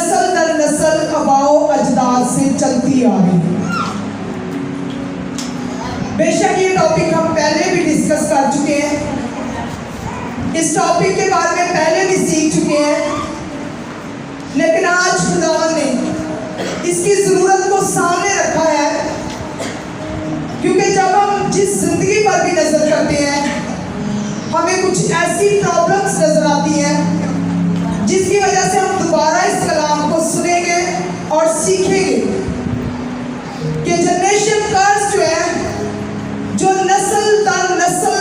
नस्ल दर नस्ल अबाओ अजदाद से चलती आ रही है। बेशक ये टॉपिक हम पहले भी डिस्कस कर चुके हैं, इस टॉपिक के बारे में पहले भी सीख चुके हैं, लेकिन आज खुदावन ने इसकी ज़रूरत को सामने रखा है, क्योंकि जब हम जिस जिंदगी पर भी नजर करते हैं हमें कुछ ऐसी प्रॉब्लम्स नजर आती हैं जिसकी वजह से हम दोबारा इस कलाम को सुनेंगे और सीखेंगे कि जनरेशन कर्स जो है, जो नस्ल दर नस्ल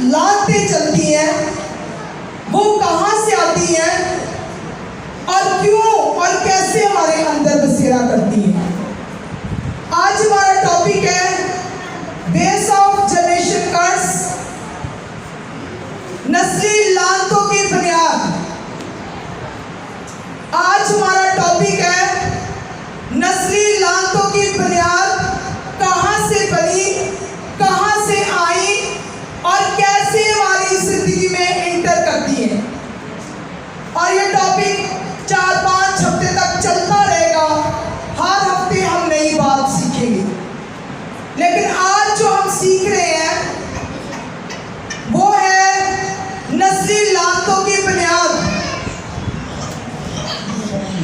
लाते चलती है, वो कहाँ से आती है और क्यों और कैसे हमारे अंदर बसेरा करती है। आज हमारा टॉपिक है बेस ऑफ जनरेशन कर्स, नस्ली लानतों की बुनियाद। आज हमारा टॉपिक है नस्ली लानतों की बुनियाद कहाँ से बनी, कहाँ से आई और कैसे हमारी जिंदगी में इंटर करती है। और ये टॉपिक 4-5 हफ्ते तक चलता रहेगा, हर हफ्ते हम नई बात सीखेंगे। लेकिन आज जो हम सीख रहे हैं वो है नस्ली लानतों की बुनियाद।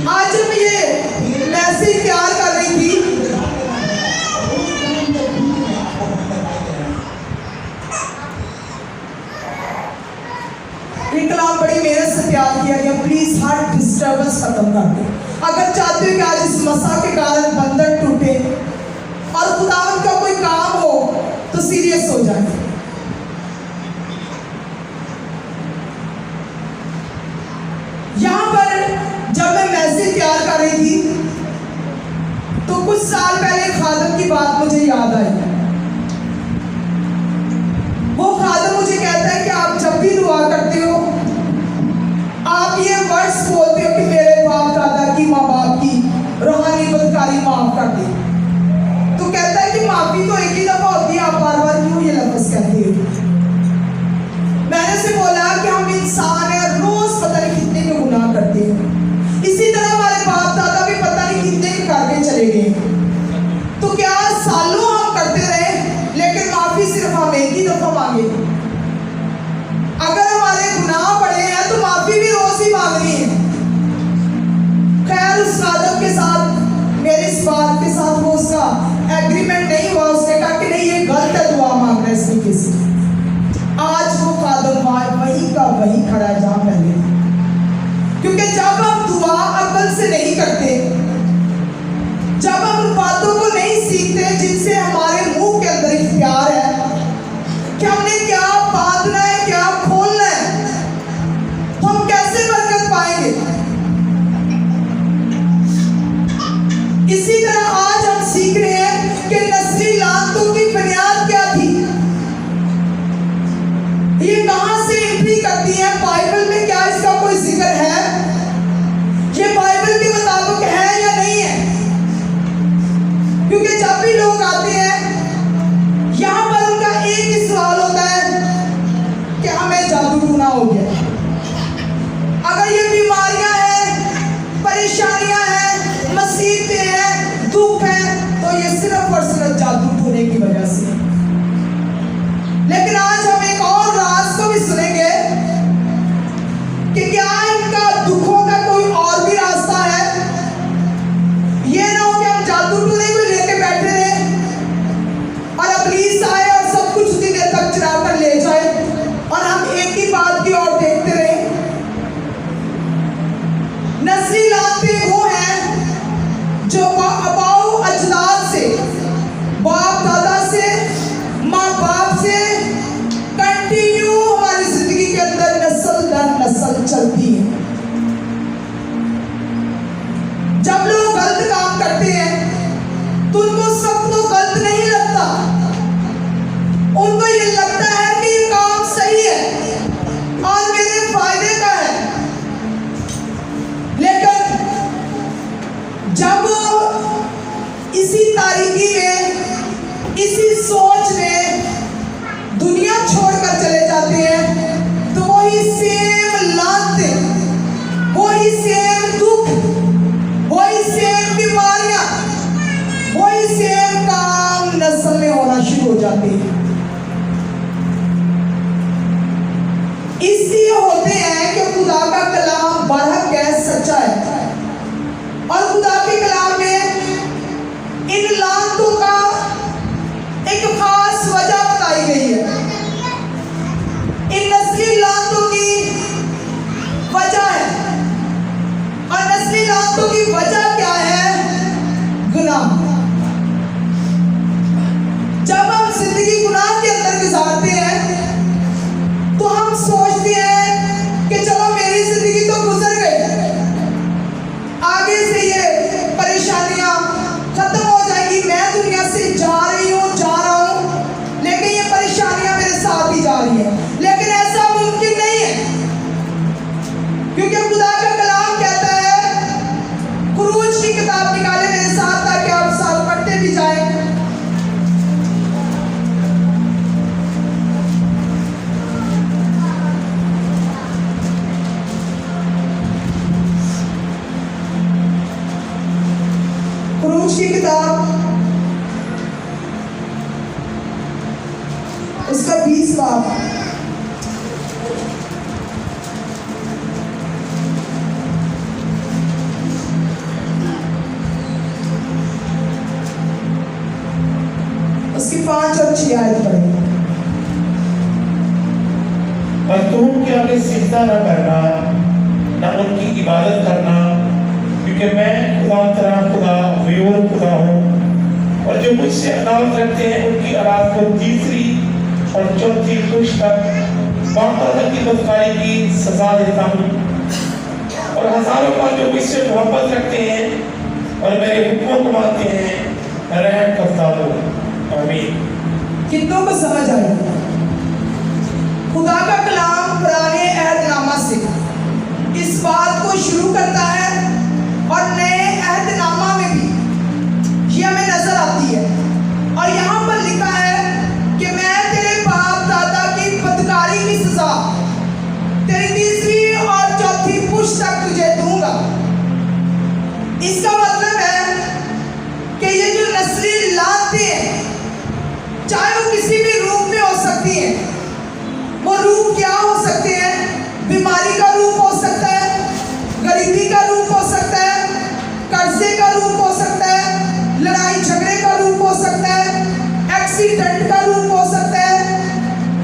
आज जब ये मैसेज तैयार कर रही थी ये कलाम बड़ी मेहनत से तैयार किया गया। प्लीज हर डिस्टर्बेंस खत्म कर दे। अगर चाहते हो कि आज इस मसा के कारण बंधन टूटे और खुदावंद का कोई काम हो तो सीरियस हो जाए। यहां पर जब मैं मैसेज तैयार कर रही थी तो कुछ साल पहले खादम की बात मुझे याद आई। वो खादम मुझे कहता है कि आप जब भी दुआ करते हो आप ये वर्ड्स बोलते हो कि मेरे बाप दादा की, माँ बाप की रूहानी बदकारी माफ कर दे। तो कहता है कि माफी तो एक ही दफा होती है, आप बार बार क्यों ये लफ्ज कहते हो। मैंने से बोला कि हम इंसान हैं, रोज पता नहीं कितने के गुनाह करते हैं, इसी तरह हमारे बाप दादा भी पता नहीं कितने के करके चले गए। तो क्या सालों हम करते रहे लेकिन माफी सिर्फ हम एक ही दफा मांगे। अगर हमारे गुनाह बड़े हैं तो माफी भी रोज ही मांगनी है। खैर उस खादम के साथ मेरे इस बात के साथ वो उसका एग्रीमेंट नहीं हुआ। उसने कहा कि नहीं ये गलत है दुआ मांगना इस तरीके से। आज वो खादम वही का वही खड़ा है जहां पहले था। क्योंकि जब हम दुआ अकल से नहीं करते, जब हम उन बातों को नहीं सीखते जिनसे हमारे मुंह के अंदर इख्तियार है कि हमने क्या बांधना है, क्या खोलना है, तो हम कैसे बरकत पाएंगे। इसी तरह आज हम सीख रहे हैं कि नस्ली लानतों की बुनियाद क्या थी, ये कहां से एंट्री करती है, बाइबल में क्या इसका कोई जिक्र है, ये बाइबल के मुताबिक है या नहीं है। क्योंकि जब भी लोग आते हैं यहां पर उनका एक ही सवाल होता है कि हमें जादू टूना हो गया। अगर ये बीमारियां हैं, परेशानियां हैं, मुसीबतें हैं, दुख हैं, तो ये सिर्फ और सिर्फ जादू टूने की वजह से। लेकिन आज हम एक और राज को भी सुनेंगे कि क्या इनका दुखों का कोई और भी रास्ता है। ये ना हो कि हम जादू टूने को लेके बैठे रहे और इब्लीस आए और सब कुछ उसी देर तक चुरा कर ले जाए और हम एक ही बात की ओर देखते रहे। नस्ली लानतें वो हैं जो अबाऊ अजदाद से, बाप दादा से, माँ बाप से कंटिन्यू हमारी जिंदगी के अंदर नस्ल दर नस्ल चलती है। जब लोग गलत काम करते हैं तो उनको सब तो गलत नहीं लगता, उनको ये लगता है कि ये काम सही है और मेरे फायदे का है। लेकिन जब इसी तारीकी में, इसी सोच में दुनिया छोड़कर चले जाते हैं तो वही सेम लानतें, वही सेम दुख आप निकाले मेरे साथ ताकि आप साथ पढ़ते भी जाएं। खरूज की किताब उसका 20 बाब उसकी 5 और 6 आयत पढ़ेंगे। और तुम उनके आगे सिजदा न करना, न उनकी इबादत करना, क्योंकि मैं खुदा तेरा खुदा बेयोर खुदा हूँ। और जो मुझसे अदालत रखते हैं उनकी औलाद को तीसरी और चौथी पुश्त तक बांता की बदकारी की सजा देता हूँ। और हजारों बार जो मुझसे मोहब्बत रखते हैं और मेरे हुक्मों को मानते हैं रहम करता हूँ। आमीन। कितनों को समझ आई? खुदा का कलाम पुराने अहदनामा से इस बात को शुरू करता है और नए अहदनामा में भी ये हमें नजर आती है। और यहाँ पर लिखा है कि मैं तेरे बाप दादा की बदकारी की सजा तेरी तीसरी और चौथी पुश्त तक तुझे दूंगा। इसका मतलब है कि ये जो नस्ली लाते हैं, चाहे वो किसी भी रूप में हो सकती है। वो रूप क्या हो सकते हैं? बीमारी का रूप हो सकता है, गरीबी का रूप हो सकता है, कर्जे का रूप हो सकता है, लड़ाई झगड़े का रूप हो सकता है, एक्सीडेंट का रूप हो सकता है,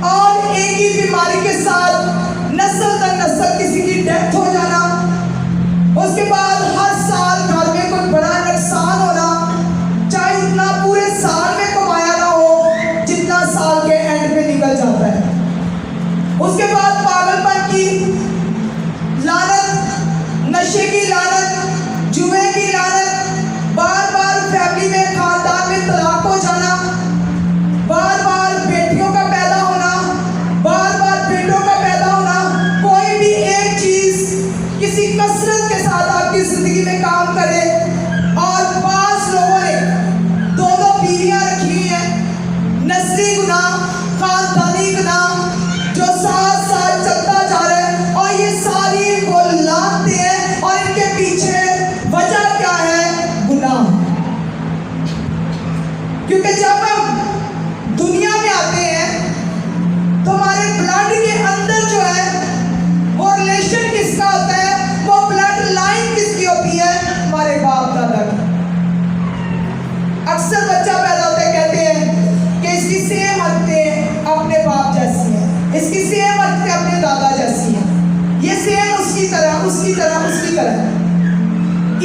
और एक ही बीमारी के साथ नस्ल दर नस्ल किसी की डेथ हो जाना, उसके बाद हर साल घर में कोई बड़ा नुकसान होना, चाहे उतना पूरे साल में कमाया ना हो जितना साल के एंड पे निकल जाता है। उसके बाद पागलपन की लानत, नशे की लानत, जुए की लानत, बार बार फैमिली में खानदान में तलाक हो जाना, बार बार बेटियों का पैदा होना, बार बार बेटों का पैदा होना। कोई भी एक चीज किसी कसरत के साथ आपकी जिंदगी में काम करे। और 5 लोगों ने 2-2 बीवियां रखी हुई हैं। नस्ली गुनाह, खानदानी गुनाह जो साथ साथ चलता जा रहा है, और ये सारी वो लाते हैं। और इनके पीछे वजह क्या है? गुनाह। क्योंकि जब हम दुनिया में आते हैं तो हमारे ब्लड के अंदर जो है वो रिलेशन किसका होता है? वो ब्लड लाइन किसकी होती है? हमारे बाप दादा की। अक्सर बच्चा पैदा होते कहते हैं कि इसकी सेम हरकतें अपने बाप जैसी हैं, इसकी सेम हरकतें अपने दादा जैसी हैं, ये सेम उसकी तरह उसकी तरह उसकी तरह।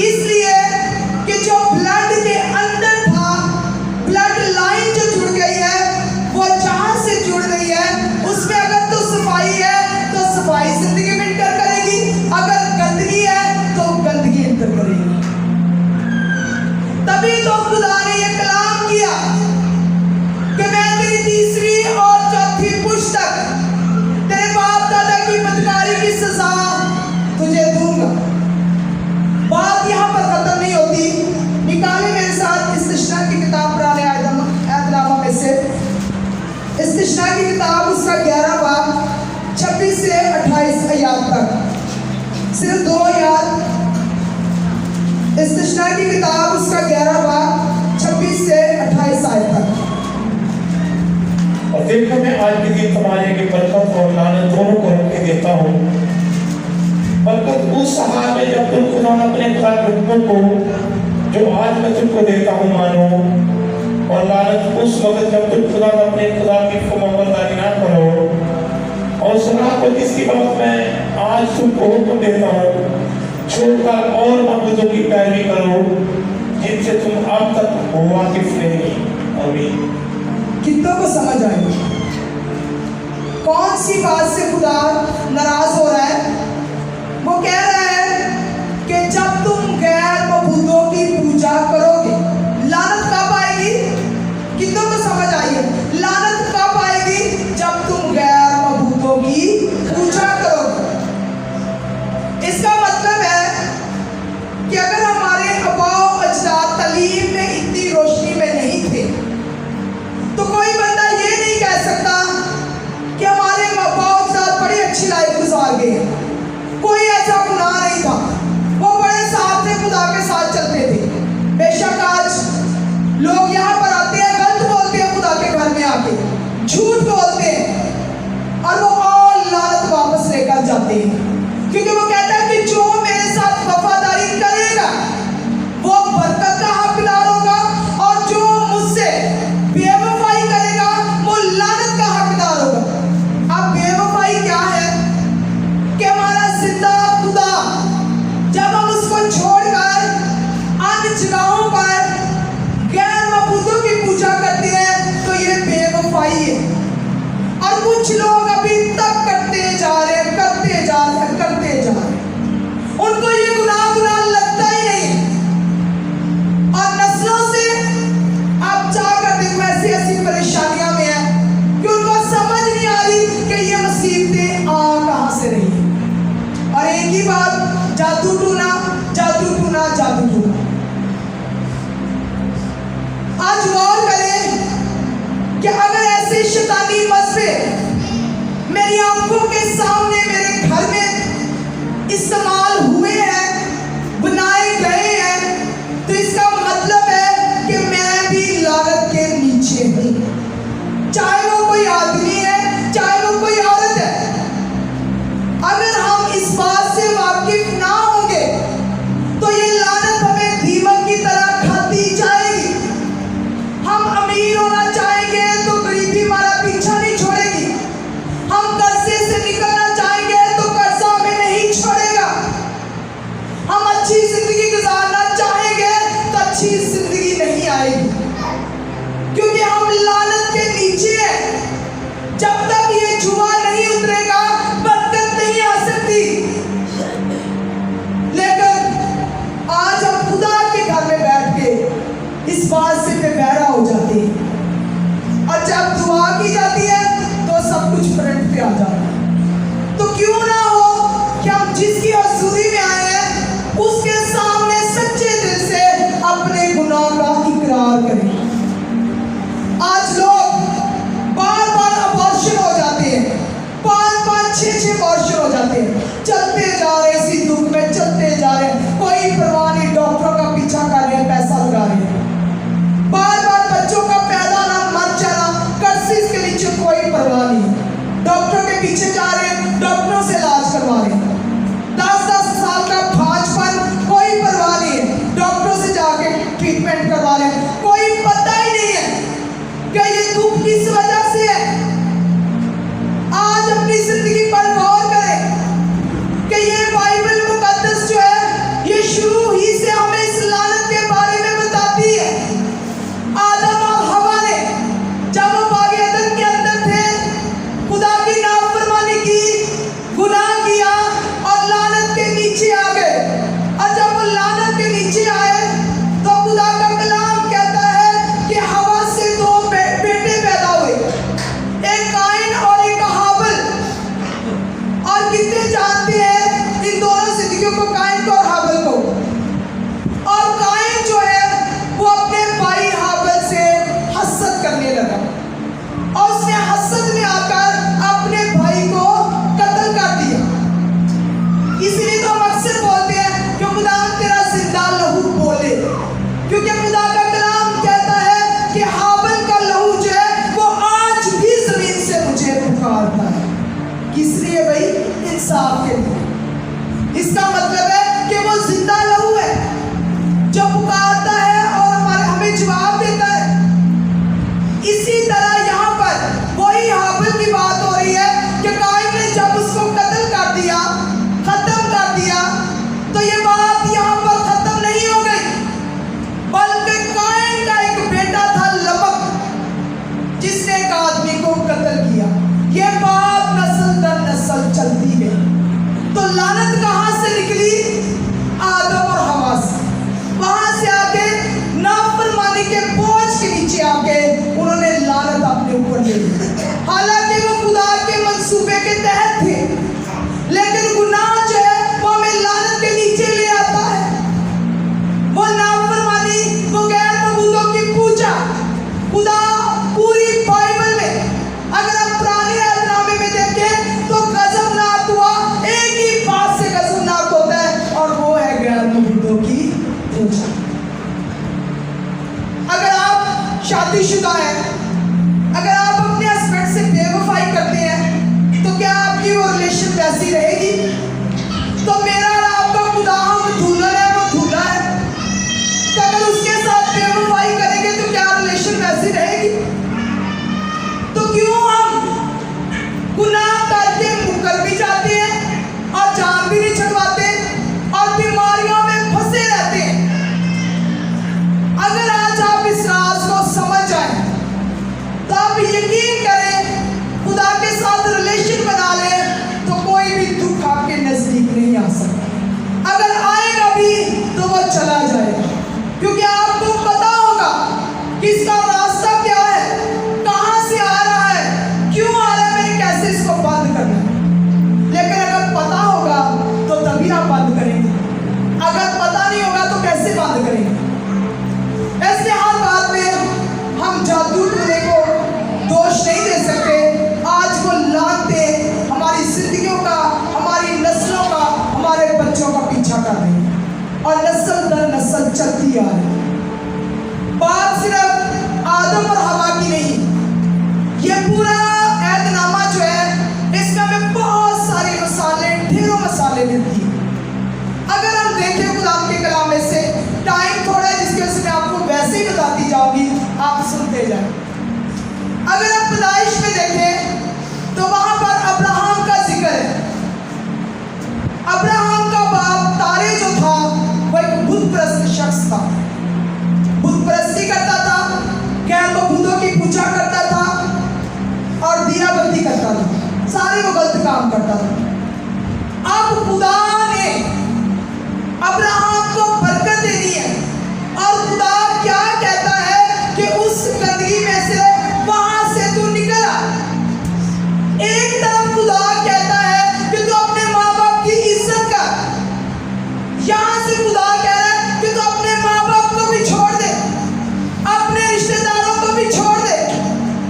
इसलिए कि जो ब्लड के अंदर था, ब्लड लाइन जो जुड़ गई है, वो जहां से जुड़ गई है उसमें अगर तो सफाई है तो सफाई जिंदगी में इंटर करेगी, अगर गंदगी है तो गंदगी इंटर करेगी। तभी तो खुदा ने ये कलाम किया कि मैं तेरी तीसरी और चौथी पुश्त तक तेरे बाप दादा की बदकारी की सजा तुझे दूंगा। बात यहाँ पर खत्म नहीं होती। निकाले मेरे साथ इस्तिश्ना की किताब पुराने अहदनामा में से, इस्तिश्ना की किताब उसका 11 बाब 26 से 28 आयत तक। सिर्फ 2 आयत। इस्तिश्ना की किताब उसका 11 बाब 26 से 28 आयत तक। और देखो मैं आज के दिन तुम्हारे आगे बरकत और लानत दोनों को रख के देता हूँ। बरकत उस हाल में जब तुम खुदा अपने हुक्मों को जो आज मैं तुमको देता हूँ मानो, और लानत उस वक्त जब तुम खुदा अपने खुदा की फरमाबरदारी ना करो। और सुना को जिसकी बात मैं आज तुमको हुक्म देता हूँ, छोड़कर और मबूदों की पैरवी करो जिनसे तुम अब तक वाकिफ नहीं। आमीन। कितनों को समझ आई कौन सी बात से खुदा नाराज हो रहा है? वो कह रहा है कि जब तुम गैर मबूदों की पूजा करोगे, लानत कब आएगी? कितनों को समझ आई है? लानत कब आएगी? जब तुम गैर मबूदों की पूजा करोगे। इसका मतलब है कि अगर हमारे अबाव खुदा के साथ चलते थे। बेशक आज लोग यहाँ पर आते हैं, गलत बोलते हैं, खुदा के घर में आके झूठ बोलते हैं और वो और लानत वापस लेकर जाते हैं, क्योंकि वो कहता है कि जो मेरे साथ वफादारी करेगा वो बरकत का हकदार होगा, और जो मुझसे बेवफाई करेगा वो लानत का हकदार होगा। अब बेवफाई क्या है कि हमारा जिंदा खुदा जब हम उसको छोड़कर अन्य जगहों पर गैर मबूदों की पूजा करते हैं तो ये बेवफाई है। और कुछ लोग अभी तक करते जा रहे हैं, करते जा रहे हैं, करते जा रहे हैं। उनको ये गुनाह लगता ही नहीं। और नस्लों से आप जाकर देखो ऐसी ऐसी परेशानियां में है कि उनको समझ नहीं आ रही कि ये मुसीबतें आ कहां से रही है। और एक ही बात, जादू टूना, जादू टूना, जादू टूना। आज गौर करें कि अगर ऐसे शैतानी मसले मेरी आंखों के सामने मेरे घर में इस्तेमाल हुए हैं, बनाए गए हैं, तो इसका मतलब है कि मैं भी लानत के नीचे हूं, चाहे वो कोई आदमी है, चाहे वो कोई औरत है। अगर हम इस बात से वाकिफ ना होंगे तो ये लानत हमें दीमक की तरह खाती जाएगी। हम अमीर होना चाहेंगे तो गरीबी हमारा पीछा नहीं छोड़ेगी। हम कर्जे से निकलना चाहेंगे तो कर्जा हमें नहीं छोड़ेगा। हम अच्छी जिंदगी गुजारना चाहेंगे तो अच्छी जिंदगी नहीं आएगी, क्योंकि हम लानत के नीचे हैं। जब तक ये जुआ नहीं उतरेगा बरकत नहीं आ सकती। लेकिन आज हम खुदा के घर में बैठ के इस बात से बेबहरा हो जाते हैं, और जब दुआ की जाती है तो सब कुछ फ्रंट पे आ जाता है। तो क्यों ना हो कि हम जिसकी हजूरी में आए हैं उसके सामने सच्चे दिल से अपने गुनाह का इकरार करें। आज लोग बार बार अबॉर्शन हो जाते हैं, 5-5, 6-6 अबॉर्शन हो जाते हैं, चलते जा रहे इसी दुख में, चलते जा रहे हैं, कोई परवाह नहीं, डॉक्टरों का पीछा कर रहे हैं, पैसा लगा रहे हैं। बार बार बच्चों का पैदा ना, मर जाना, कर्सिस के नीचे कोई परवाह नहीं, डॉक्टरों के पीछे जा रहे हैं, डॉक्टरों से इलाज करवा रहे हैं। 10-10 शादीशुदा हैं, अगर आप अपने हस्बैंड से बेवफाई करते हैं तो क्या आपकी वो रिलेशन वैसी रहेगी? तो मेरा और आपका खुदा हम धूलर है, वो धूला है, तो अगर उसके साथ बेवफाई करेंगे तो क्या रिलेशन वैसी रहेगी? तो क्यों हम गुनाह करके मुकर भी जाते हैं और जान भी नहीं छुड़वाते और बीमारियों में फंसे रहते हैं? अगर आज आप इस राज को समझ जाएं तो आप यकीन करें, खुदा के साथ रिलेशन बना लें तो कोई भी दुख आपके नजदीक नहीं आ सकता। अगर आएगा भी तो वो चला जाएगा, क्योंकि आपको पता होगा कि इसका रास्ता क्या है, कहां से आ रहा है, क्यों आ रहा है, मैंने कैसे इसको बंद करना है। लेकिन अगर पता होगा तो तभी आप बंद करेंगे, अगर पता नहीं होगा तो कैसे बंद करेंगे? ऐसे हर बात में हम जादू टूने को दोष नहीं दे सकते। आज वो लानतें हमारी जिंदगियों का, हमारी नस्लों का, हमारे बच्चों का पीछा कर रही है और नस्ल दर नस्ल चलती आ रही है। बात सिर्फ आदम और हवा की नहीं, ये पूरा ऐतनामा जो है इसमें हमें बहुत सारे मसाले, ढेरों मसाले मिलती हैं। अगर हम देखें खुदा के कलाम में से, टाइम थोड़ा है जिसकी वजह से मैं आपको वैसे ही बताती जाऊंगी, आप सुनते जाएं। अगर आप पैदाइश में देखें तो वहां पर अब्राहम का जिक्र है। अब्राहम का बाप तारे जो था वो एक बुत परस्त शख्स था, बुत परस्ती करता था, गैर मबूदों की पूजा करता था और दियाबंदी करता था, सारे वो गलत काम करता था। अब खुदा ने अब्राहम को बरकत देनी है और खुदा क्या कहता है कि उस गंदगी में से वहां से तू निकल आ। एक तरफ खुदा कहता है कि तू अपने माँ बाप की इज्जत कर, यहां से खुदा कह रहा है कि तू अपने माँ बाप को भी छोड़ दे, अपने रिश्तेदारों को भी छोड़ दे।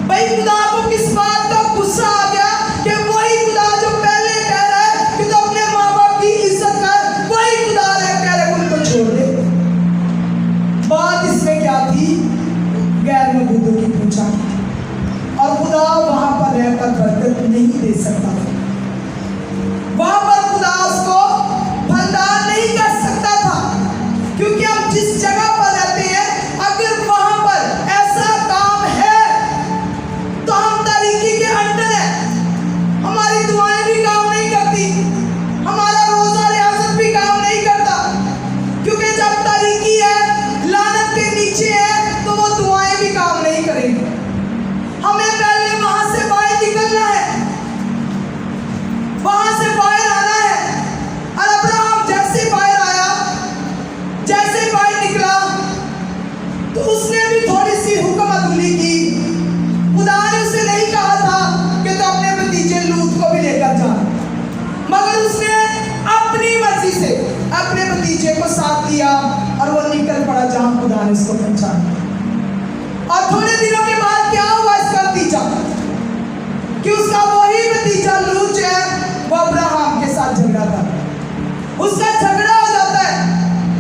भाई खुदा को किस बात का गुस्सा आ गया कि वही खुदा जो पहले कह रहा है कि तू अपने माँ बाप की इज्जत कर, वही खुदा कह रहा है उनको छोड़ दे। बात इसमें क्या थी? गैर मबूदों की पूजा, और खुदा वहां पर रहकर बरकत नहीं दे सकता था, वहां पर खुदा उसको फलदार नहीं कर सकता था, क्योंकि हम जिस जगह पर रहते हैं अगर वहां पर ऐसा काम है तो हम तारीकी के अंदर है, हमारी दुआएं भी काम नहीं करती, हमारा रोजा रियाजत भी काम नहीं करता, क्योंकि जब तारीकी है, लानत के नीचे है, तो वो दुआएं भी काम नहीं करेंगी। हमें पहले वहां से बाहर निकलना है, वहां से बाहर आना है। और अब्राहम जैसे बाहर आया, जैसे बाहर निकला, तो उसने भी थोड़ी सी हुक्म अदुली की। खुदा ने उसे नहीं कहा था कि तो अपने भतीजे लूत को भी लेकर जा, मगर उसने अपनी मर्जी से अपने भतीजे को साथ दिया और वो निकल पड़ा जहां खुदा ने उसको पहुंचाया। और थोड़े दिनों के बाद क्या हुआ इसका नतीजा? कि उसका वही भतीजा लूत जो है वो अब्राहम के साथ झगड़ा था। उसका झगड़ा हो जाता है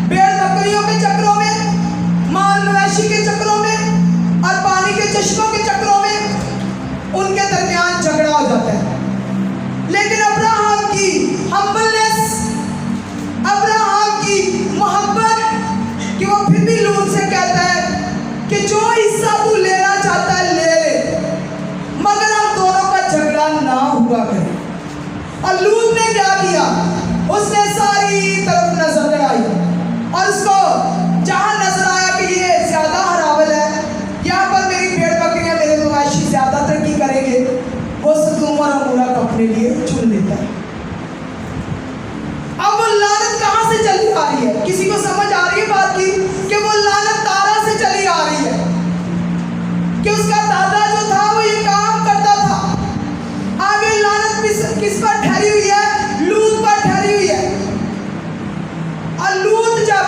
भेड़ बकरियों के चक्रों में, माल मवेशी के चक्रों में और पानी के चश्मों के चक्रों में उनके दरमियान झगड़ा हो जाता है। लेकिन अब्राहम की हम्बलनेस, अब्राहम की मोहब्बत कि वो फिर भी लूत से कहता है कि जो हिस्सा तू लेना चाहता है ले ले, मगर हम दोनों का झगड़ा ना हुआ करे। और लूत ने क्या किया? उसने सारी तरफ नजर लगाई और उसको जहां नजर आया कि ये ज्यादा हरावल है, यहाँ पर मेरी भेड़ बकरियां, मेरे मवेशी ज्यादा तरक्की करेंगे, वो सदूम और अमोरा को अपने लिए चुन लेता है। अब वो लानत कहां से चली आ रही है? किसी को समझ आ रही है बात की कि वो लानत तारा से चली आ रही है कि उसका दादा जो था वो ये काम करता था। आगे लानत किस पर ठहरी हुई है? लूत पर ठहरी हुई है। और लूत जब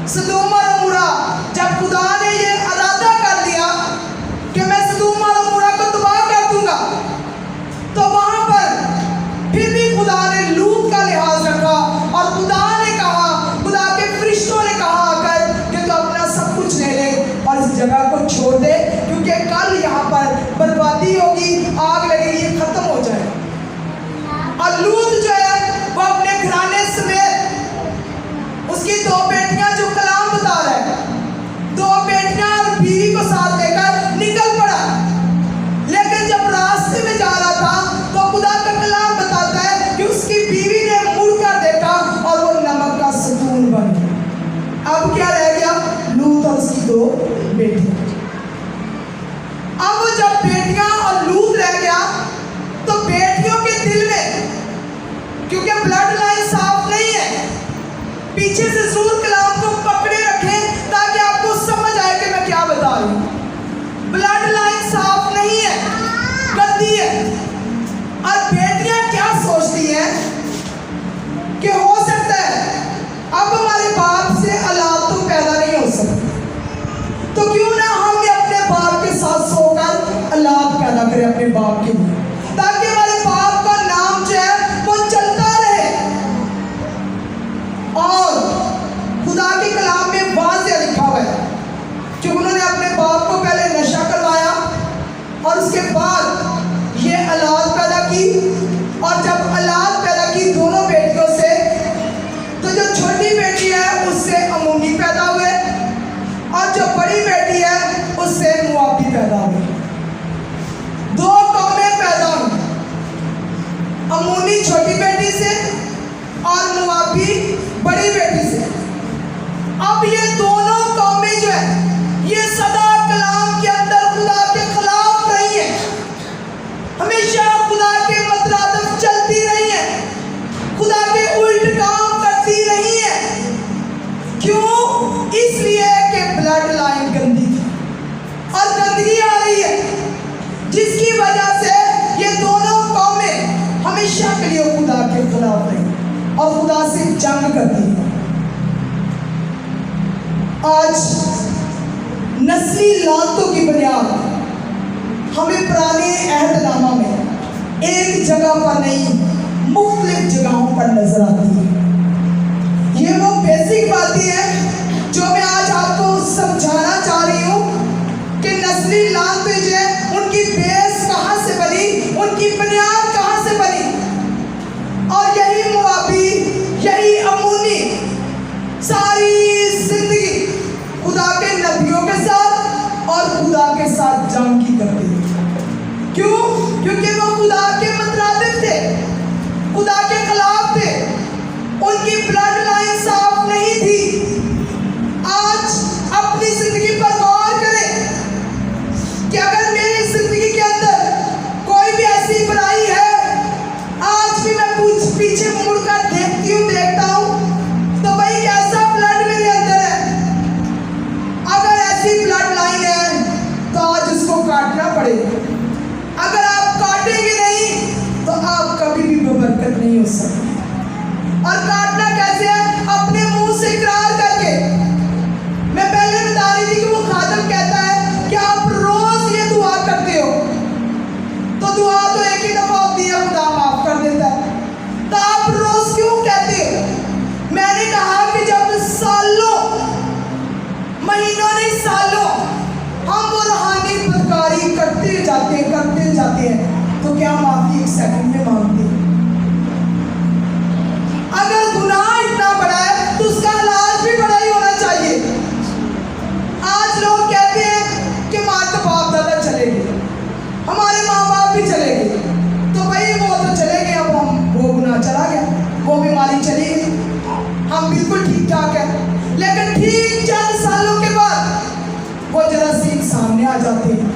सदोम और अमोरा, जब खुदा ने ये इरादा कर लिया कि मैं सदोम और अमोरा को तबाह कर दूंगा, तो वहां पर फिर भी खुदा ने लूत का लिहाज रखा और खुदा ने कहा, खुदा के फरिश्तों ने कहा आकर कि तू अपना सब कुछ ले ले और इस जगह को छोड़ दे बर्बादी होगी, आग लगेगी, ये खत्म हो जाएगा। और लूत जो है वो अपने घराने समेत उसकी 2 बेटियां जो कलाम बता रहा है, 2 बेटियां और बीवी को साथ लेकर निकल पड़ा। लेकिन जब रास्ते में जा रहा था तो खुदा का कलाम बताता है कि उसकी बीवी ने मुड़कर देखा और वो नमक का सतून बन गया। अब क्या रह गया? लूत और उसकी 2 बेटियां। अब जब बेटियां और लूत रह गया तो बेटियों के दिल में, क्योंकि ब्लड लाइन साफ नहीं है, पीछे से जरूर कलाम को पकड़े रखें ताकि आपको समझ आए कि मैं क्या बता रही हूं। ब्लड लाइन साफ नहीं है, गंदी है। और बेटियां क्या सोचती हैं कि हो सकता है अब हमारे बाप से औलाद तो पैदा नहीं हो सकती, तो क्यों ना हम भी अपने बाप के साथ सोकर औलाद पैदा करें अपने बाप के लिए, ताकि हमारे बाप का नाम जो है वो चलता रहे। और खुदा के कलाम में वाज़ेह लिखा हुआ है कि उन्होंने अपने बाप को पहले नशा करवाया और उसके बाद ये औलाद पैदा की। और जब औलाद पैदा की दोनों बेटियों से, तो जो छोटी बेटी है उससे अमूनी पैदा हुए और जो बड़ी बेटी है उससे मुआबी पैदा हुए। 2 कौमें पैदा हुई, अमूनी छोटी बेटी से और मुआबी बड़ी बेटी से। अब ये दोनों कौमें जो है ये सदा कलाम के अंदर खुदा के खिलाफ रही है, हमेशा खुदा के मतरादफ चलती रही है, खुदा के उल्ट काम करती रही है। क्यों? इसलिए कि ब्लड लाइन गंदी थी और गंदगी आ रही है, जिसकी वजह से ये दोनों कौमें हमेशा के लिए खुदा के खिलाफ रही और खुदा से जंग करती है। आज नस्ली लानतों की बुनियाद हमें पुराने अहदनामा में एक जगह पर नहीं, मुख्तलिफ जगहों पर नजर आती है। ये वो बेसिक बातें हैं जो मैं आज आपको समझाना चाह रही हूँ कि नस्ली लानतें जो है उनकी बेस कहाँ से बनी, उनकी बुनियाद कहाँ से बनी। और यही मुआबी, यही अमूनी सारी जिंदगी खुदा के नबियों के साथ और खुदा के साथ जंग की करते थे। क्यों? क्योंकि वो खुदा के मुतरादिफ थे, खुदा के खिलाफ थे, उनकी ब्लड लाइन साफ नहीं थी। आज अपनी जिंदगी पर गौर करें कि अगर मेरी जिंदगी के अंदर कोई भी ऐसी बुराई है, आज भी मैं पीछे मुड़कर देखती हूँ, देखता हूँ, तो भाई कैसा ब्लड मेरे अंदर है। अगर ऐसी ब्लड लाइन है तो आज उसको काटना पड़ेगा। अगर आप काटेंगे नहीं तो आप कभी भी बबरकत नहीं हो सकते। और काटना कैसे है? अपने मुंह से इकरार करके। मैं पहले बता रही थी कि वो खादम कहता है कि आप रोज ये दुआ करते हो, तो दुआ तो एक ही दफा होती है, खुदा माफ कर देता है, तो आप रोज क्यों कहते हो? मैंने कहा कि जब सालों, महीनों नहीं सालों हम वो रूहानी बदकारी करते जाते हैं, तो क्या माफी 1 सेकंड में मांगते हैं? अगर गुनाह इतना बड़ा है तो उसका इलाज भी बड़ा ही होना चाहिए। आज लोग कहते हैं कि हमारे बाप दादा चले गए, हमारे माँ बाप भी चले गए, तो भाई वो तो चले गए, अब हम, वो गुनाह चला गया, वो बीमारी चली गई, हम बिल्कुल ठीक ठाक है। लेकिन ठीक चंद सालों के बाद वो जरासीम सामने आ जाते हैं,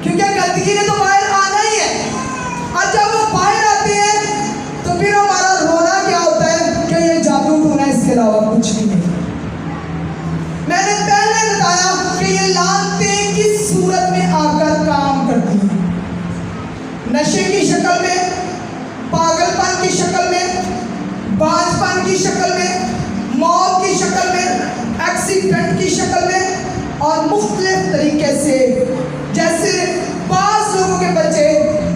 क्योंकि गंदगी ने तो बाहर आना ही है। और जब वो बाहर आते हैं तो फिर हमारा रोना क्या होता है कि ये जादू टोना, इसके अलावा कुछ भी नहीं। मैंने पहले बताया कि ये लानतें किस सूरत में आकर काम करती हैं, नशे की शक्ल में, पागलपन की शक्ल में, बाजपन की शक्ल में, मौत की शक्ल में, एक्सीडेंट की शक्ल में, और मुख्तलिफ तरीके से। जैसे बाज़ लोगों के बच्चे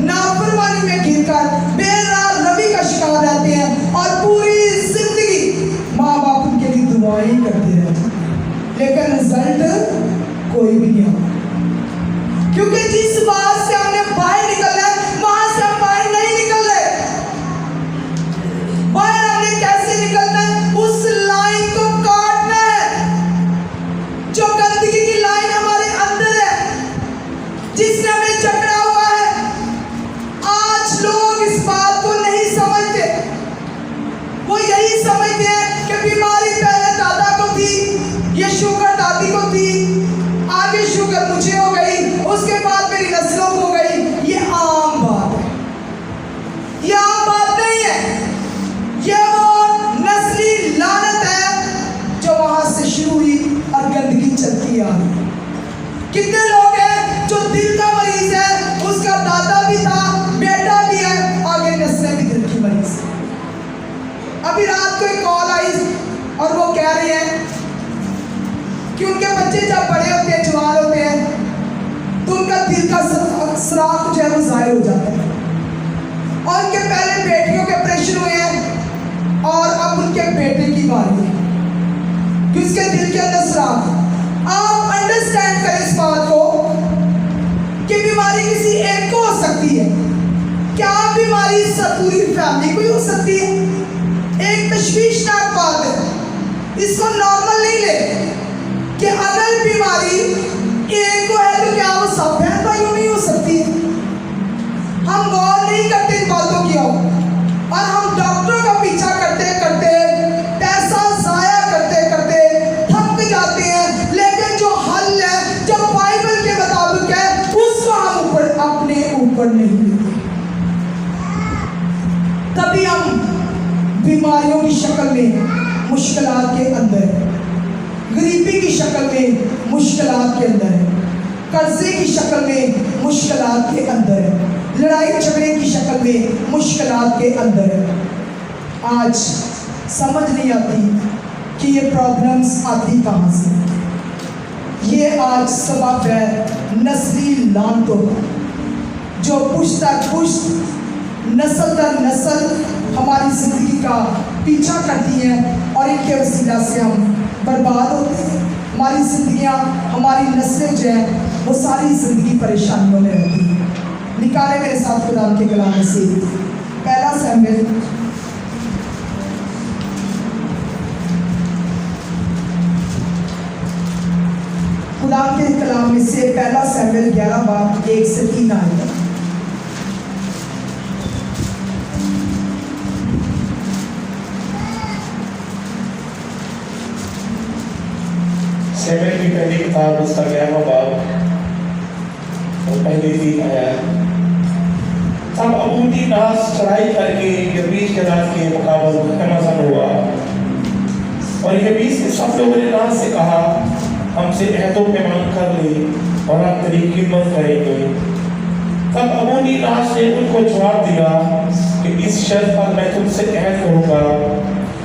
नाफरमानी में घिरकर बेरार रवि का शिकार रहते हैं और पूरी जिंदगी माँ बाप उनके लिए दुआएं करते रहते हैं, लेकिन रिजल्ट कोई भी नहीं होता। क्योंकि जिस बात ये शुगर दादी को थी, आगे शुगर मुझे हो गई, उसके बाद मेरी नस्लों को हो गई। ये आम बात है, ये आम बात नहीं है। ये वो नस्ली लानत है जो वहां से शुरू हुई और गंदगी चलती आ रही। कितने लोग हैं जो दिल का मरीज है, उसका दादा भी था, बेटा भी है, आगे नस्लें भी दिल की मरीज है। अभी रात को एक कॉल आई और वो कह रहे हैं कि उनके बच्चे जब बड़े होते हैं, जवान होते हैं, तो उनका दिल का सुराख जो है वो जाहिर हो जाता है। और उनके पहले बेटियों के ऑपरेशन हुए हैं और अब उनके बेटे की बारी है कि उसके दिल के अंदर सुराख। आप अंडरस्टैंड करें इस बात को कि बीमारी किसी एक को हो सकती है, क्या बीमारी पूरी फैमिली को ही हो सकती है? एक तशवीशनाक बात है, इसको नॉर्मल नहीं ले कि अगर बीमारी एक को है तो क्या वो सब बहन भाइयों में हो सकती है? हम गौर नहीं करते इन बातों की और हम डॉक्टरों का पीछा करते करते पैसा जाया करते करते थक जाते हैं। लेकिन जो हल है, जो बाइबल के मुताबिक है, उसको हम अपने ऊपर नहीं लेते। तभी हम बीमारियों की शक्ल में मुश्किलात के अंदर है, गरीबी की शक्ल में मुश्किलात के अंदर है, कर्जे की शक्ल में मुश्किलात के अंदर है, लड़ाई झगड़े की शक्ल में मुश्किलात के अंदर है। आज समझ नहीं आती कि ये प्रॉब्लम्स आती कहाँ से। ये आज सबब है नस्ली लानतों का, जो पुश्त दर पुश्त, नस्ल दर नस्ल हमारी ज़िंदगी का पीछा करती हैं और इनके वसीला से हम बर्बाद होते हैं। हमारी ज़िंदगियाँ, हमारी नस्लें जो हैं वो सारी ज़िंदगी परेशानियों में रहती हैं। निकाले मेरे साथ खुदा के कलाम में से पहला शमूएल खुदा के कलाम में से पहला शमूएल 11 बाब 1 से 3 आएगा। शमूएल की पहली किताब उसका 11वां बाब और पहली 3 आयत। तब अमूनी नास चढ़ाई करके यबीस के रात के मुकाबले में मज़न हुआ और यबीस के सब लोगों ने नास से कहा, हमसे अहदों पे मांग कर ले और हम तेरी कीमत करेंगे। तब अमूनी नास ने उनको जवाब दिया कि इस शर्त पर मैं तुमसे अहद करूँगा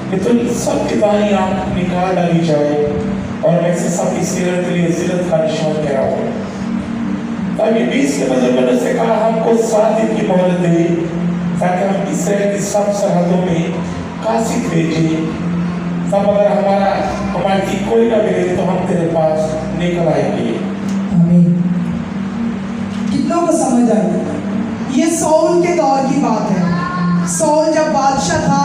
कि तुम सब की दानी आँख निकाल डाली जाए और मैं से सब इस्राएल के लिए जिल्लत का निशान ठहराऊं। तब यबीस के बुजुर्गों से कहा, हमको 7 दिन की मोहलत दे ताकि हम इस्राएल की सब सरहदों में कासिद भेजें। तब अगर हमारी कोई ना मिले तो हम तेरे पास निकल आएंगे। आमीन। कितनों को समझ आई? ये सौल के दौर की बात है। सौल जब बादशाह था,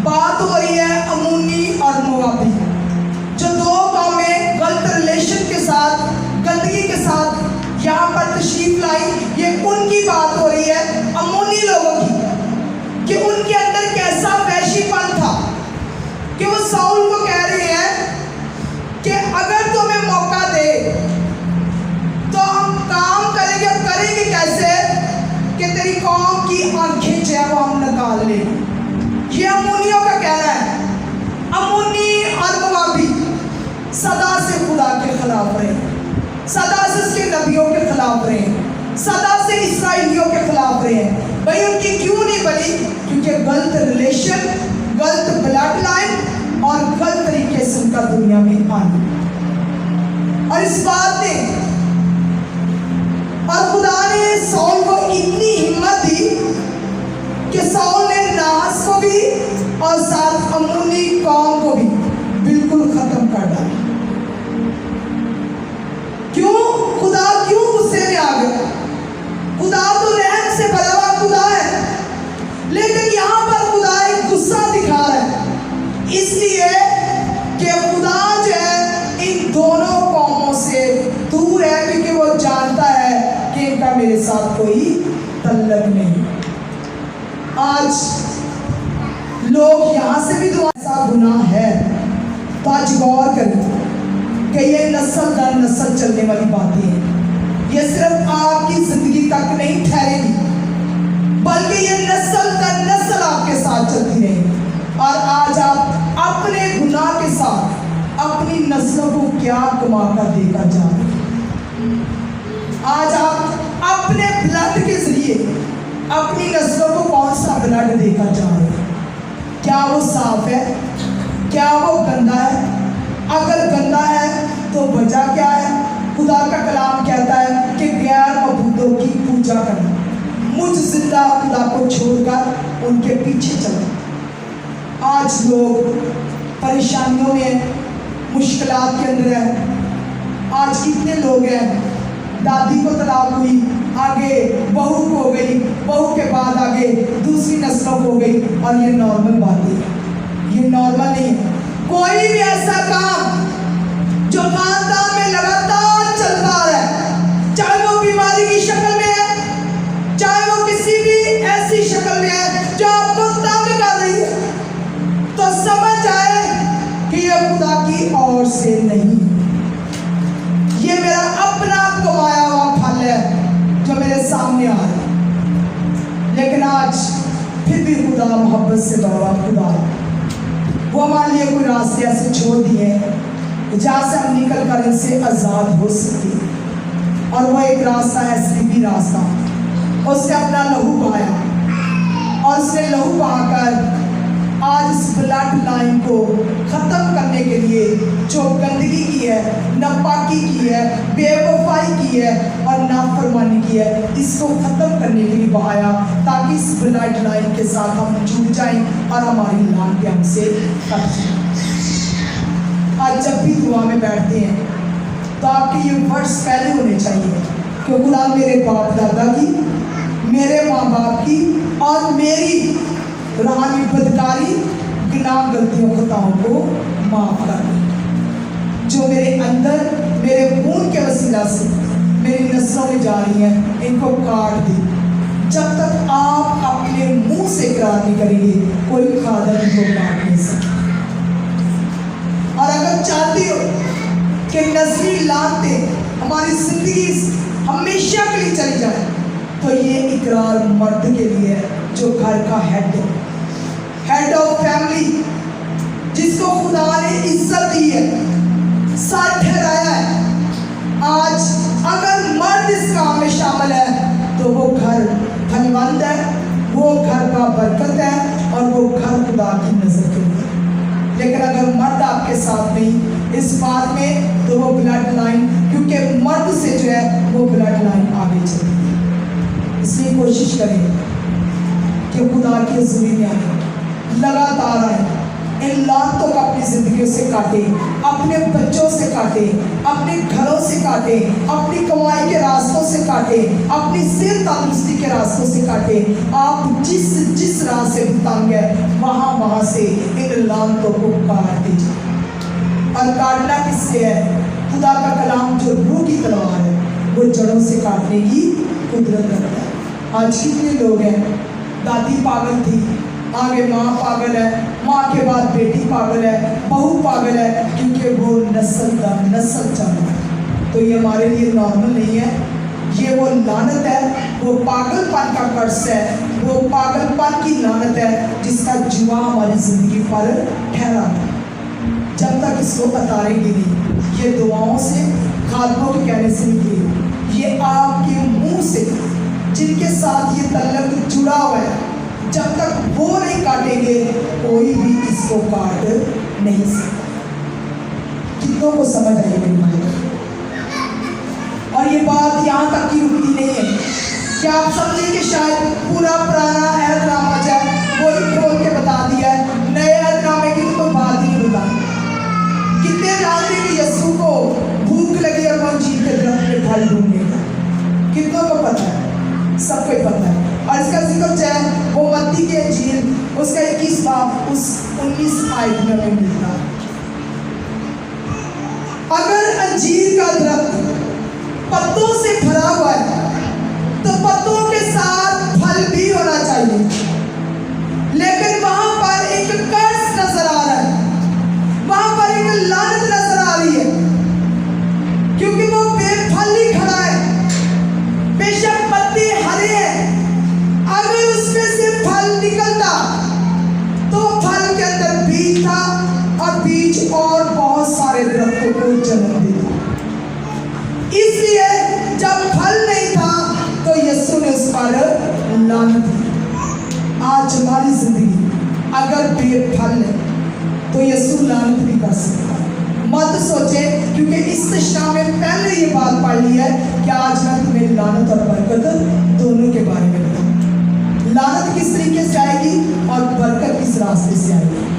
बात हो रही है अमूनी और मोआबी, जो दो कौमें गलत रिलेशन के साथ, गंदगी के साथ यहाँ पर तशरीफ लाई। ये उनकी बात हो रही है, अमूनी लोगों की, कि उनके अंदर कैसा वैशीपन था कि वो सौल को कह रहे हैं कि अगर तुम्हें मौका दे तो हम काम करेंगे। अब करेंगे कैसे? कि तेरी कौम की आंखें जो है वो हम निकाल लेंगे। ये अमूनियों का कहना है। अमूनी और मोआबी सदा से खुदा के खिलाफ रहे, सदा से उसके नबियों के खिलाफ रहे, सदा से इस्राएलियों के खिलाफ रहे। भाई उनकी क्यों नहीं बनी? क्योंकि गलत रिलेशन, गलत ब्लड लाइन और गलत तरीके से उनका दुनिया में आना। और इस बात ने, और खुदा ने सौल को इतनी हिम्मत दी कि सौल ने नास को भी और साथ अमूनी कौम को भी बिल्कुल खत्म कर डाला। क्यों? खुदा क्यों गुस्से में आ गया? खुदा तो रहम से भरा हुआ खुदा है, लेकिन यहाँ पर खुदा एक गुस्सा दिखा रहा है, इसलिए कि खुदा जो है इन दोनों कौमों से दूर है, क्योंकि वो जानता है कि इनका मेरे साथ कोई तल्लक नहीं। आज लोग यहाँ से भी दुआ, ऐसा गुनाह है तो आज आज गौर करें कि ये नस्ल दर नस्ल चलने वाली बातें हैं। ये सिर्फ आपकी जिंदगी तक नहीं ठहरेगी, बल्कि ये नस्ल दर नस्ल आपके साथ चलती रहेगी। और आज आप अपने गुनाह के साथ अपनी नस्लों को क्या कमा कर देकर जा रहे हैं। आज आप अपने ब्लड के जरिए अपनी नस्लों को कौन सा ब्लड देकर जा रहे हैं। क्या वो साफ है? क्या वो गंदा है? अगर गंदा है तो वजह क्या है? खुदा का कलाम कहता है कि गैर मबूदों की पूजा करना, मुझ जिंदा खुदा को छोड़कर उनके पीछे चलना। आज लोग परेशानियों में, मुश्किलात के अंदर है। आज कितने लोग हैं, दादी को तलाक हुई, आगे बहू को हो गई, बहू के बाद आगे दूसरी नस्लों को हो गई, और ये नॉर्मल बात है। ये नॉर्मल नहीं है। कोई भी ऐसा काम जो खानदान में लगातार चलता आ रहा है, चाहे वो बीमारी की शक्ल में है, चाहे वो किसी भी ऐसी शक्ल में है जो आपको तंग कर रही है, तो समझ आए कि ये खुदा की ओर से नहीं, ये मेरा अपना कमाया हुआ फल है जो मेरे सामने आ रहा है। लेकिन आज फिर भी खुदा मोहब्बत से भरा खुदा वो हमारे लिए कोई रास्ते ऐसे छोड़ दिए हैं जहाँ से हम निकल कर इनसे आज़ाद हो सके। और वो एक रास्ता है, सलीबी रास्ता। उसने अपना लहू बहाया, और उसने लहू बहाकर आज इस ब्लड लाइन को ख़त्म करने के लिए जो गंदगी की है, नापाकी की है, बेवफाई की है और नाफरमानी की है, इसको ख़त्म करने के लिए बहाया, ताकि इस ब्लड लाइन के साथ हम जुड़ जाएं और हमारी लान के हमसे कट जाए। आज जब भी दुआ में बैठते हैं तो आपके ये वर्ड्स पहले होने चाहिए कि खुदा मेरे बाप दादा की, मेरे माँ बाप की और मेरी रूहानी बदकारी, गुनाह, गलतियों, खताओं को माफ़ कर दे, जो मेरे अंदर मेरे खून के वसीला से मेरी नस्लों में जा रही हैं, इनको काट दे। जब तक आप अपने मुंह से इकरार नहीं करेंगे, कोई खादर इनको काट नहीं सकता। और अगर चाहते हो कि नस्ली लानतें हमारी जिंदगी हमेशा के लिए चली जाए, तो ये इकरार मर्द के लिए है जो घर का हेड ऑफ फैमिली, जिसको खुदा ने इज्जत दी है, साथ ठहराया है। आज अगर मर्द इस काम में शामिल है तो वो घर फलवंद है, वो घर का बरकत है और वो घर खुदा की नजर के लिए। लेकिन अगर मर्द आपके साथ नहीं इस बात में, तो वो ब्लड लाइन, क्योंकि मर्द से जो है वो ब्लड लाइन आगे चलती है। इसलिए कोशिश करें कि खुदा की हज़ूरी में आए, लगातार आए, इन लानतों को अपनी जिंदगियों से काटे, अपने बच्चों से काटे, अपने घरों से काटे, अपनी कमाई के रास्तों से काटे, अपनी सिर तंदुरुस्ती के रास्तों से काटे। आप जिस राह से तंग है, वहाँ से इन लानतों को काट दीजिए। और काटना किससे है? खुदा का कलाम जो रूह की तलवार है, वो जड़ों से काटने की कुदरत रखता है। आज कितने लोग हैं, दादी पागल थी, आगे माँ पागल है, माँ के बाद बेटी पागल है, बहू पागल है, क्योंकि वो नस्ल दर नस्ल चल रहा है। तो ये हमारे लिए नॉर्मल नहीं है, ये वो लानत है, वो पागलपन का कर्ज है, वो पागलपन की लानत है जिसका जुआ हमारी ज़िंदगी पर ठहरा है। जब तक इसको उतारेंगे नहीं, ये दुआओं से, खादमों के कहने से नहीं, ये आपके मुंह से जिनके साथ ये तल्लक जुड़ा हुआ है, जब तक वो नहीं काटेंगे, कोई भी इसको काट नहीं सकता। कितनों को समझ आई मेरी भाई? और ये बात यहाँ तक की रुकती नहीं है कि आप समझें कि शायद पूरा पुराना अहदनामा जो है वो ही खोल के बता दिया है, नए अहदनामे की तो कोई बात ही नहीं बताई। कितने जानते कि यीशु को भूख लगी और वो अंजीर के दरख्त पे फल ढूंढने का? कितनों को पता है? सबको पता है। और इसका जिक्र जो है वो मत्ती के इंजील उसका 21 बाब उस 19 आयत में हमें मिलता है। अगर अंजीर का दरख्त पत्तों से भरा हुआ है, तो पत्तों के साथ फल भी होना चाहिए। लेकिन वहां पर एक कर्ज नजर आ रहा है, वहां पर एक लानत क्योंकि इस तशना में पहले ये बात पढ़ ली है कि आज मैं तुम्हें लानत और बरकत दोनों के बारे में बताऊं। लानत किस तरीके से आएगी और बरकत किस रास्ते से आएगी।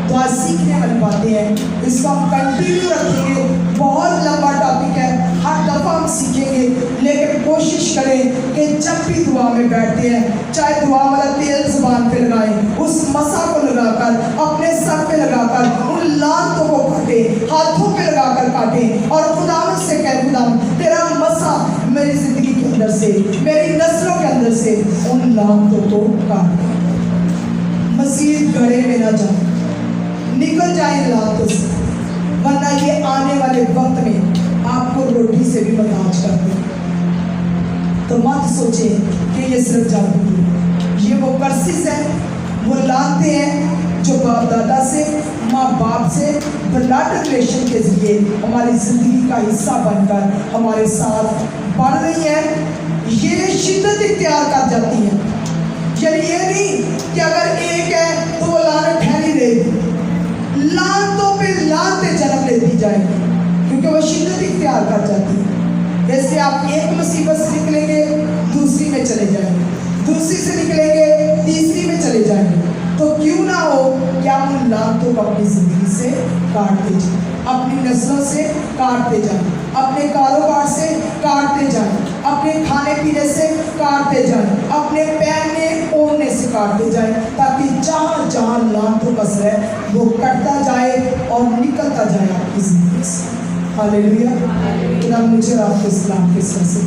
तो आज सीखने वाली बातें हैं, इसको हम कंटिन्यू रखेंगे। बहुत लंबा टॉपिक है, हर दफ़ा हम सीखेंगे, लेकिन कोशिश करें कि जब भी दुआ में बैठते हैं, चाहे दुआ वाला तेल ज़ुबान पे लगाएं, उस मसा को लगाकर अपने सर पे लगाकर उन लानतों को काटें, हाथों पे लगाकर काटें और खुदावंद से कहें, खुदावंद तेरा मसा मेरी ज़िंदगी के अंदर से, मेरी नस्लों के अंदर से उन लानतों को काट, मज़ीद गड़े में न जाए, निकल जाए लानतों से, वरना ये आने वाले वक्त में आपको रोटी से भी बर्दाश्त कर दे। तो मत सोचे कि ये सिर्फ जादू है, ये वो कर्सिस है, वो लानतें हैं जो बाप दादा से, माँ बाप से ब्लड रिलेशन के जरिए हमारी ज़िंदगी का हिस्सा बनकर हमारे साथ बढ़ रही है। ये शिद्दत इख्तियार कर जाती है, यानी ये नहीं कि अगर एक है तो वो लानत ठहरी रहेगी, लानतों पे लानतें जन्म लेती जाएगी, क्योंकि वो शिद्दत इख्तियार कर जाती है। जैसे आप एक मुसीबत से निकलेंगे दूसरी में चले जाएंगे, दूसरी से निकलेंगे तीसरी में चले जाएंगे। तो क्यों ना हो कि आप उन लानतों को अपनी ज़िंदगी से काटते जाएं, अपनी नस्लों से काटते जाएं, अपने कारोबार से काटते जाएं, अपने खाने पीने से काटते जाएं, अपने पहनने ओढ़ने से काटते जाएं, ताकि जहाँ जहाँ लानतों का असर है वो कटता जाए और निकलता जाए आपकी ज़िंदगी से। हालेलुया। खुदा मुझे आपको इस्लाम के सर से